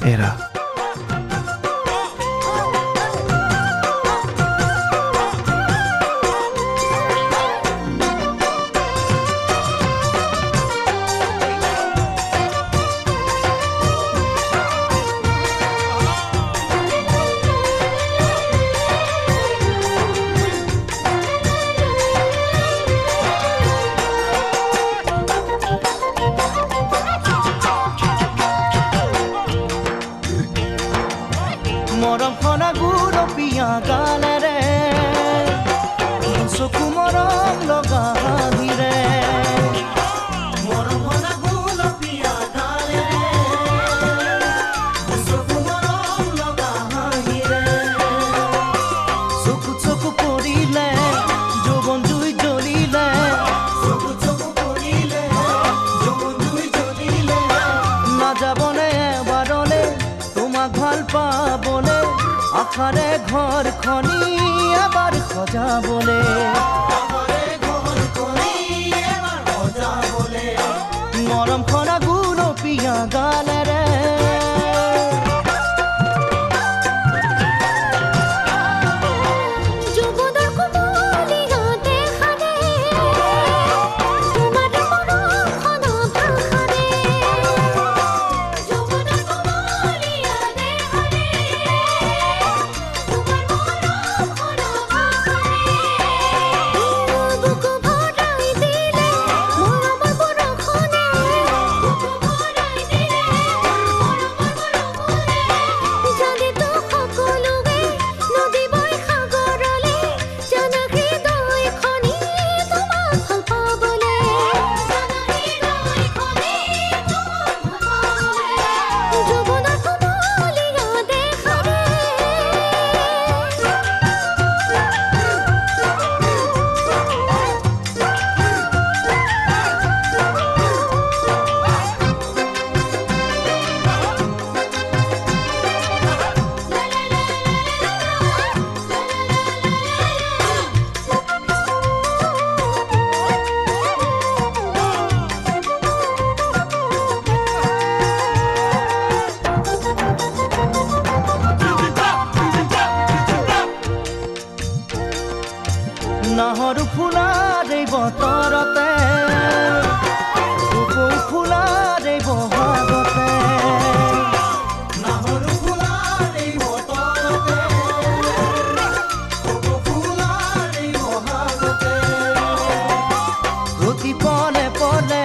এৰা মৰমখনা গুলপীয়া গালেৰে চকু মৰম লগা হাঁহিৰে মৰমখনা গুলপীয়া গালেৰে চকু মৰম লগা হাঁহিৰে চকু পৰিলে যৌৱন জুই জ্বলিলে চকু পৰিলে যৌৱন জুই জ্বলিলে নাযাবনে এবাৰলে তোমাক ভাল পাবলে আশাৰে ঘৰখনি এবাৰ সজাবলে মৰমখনা গুলপীয়া গালেৰে নাহৰ ফুলাৰ এই বতৰতে ফুলাৰ এই বহাগতে নাহৰ ফুলাৰ এই বতৰতে ফুলাৰ এই বহাগতে প্ৰতি পলে পলে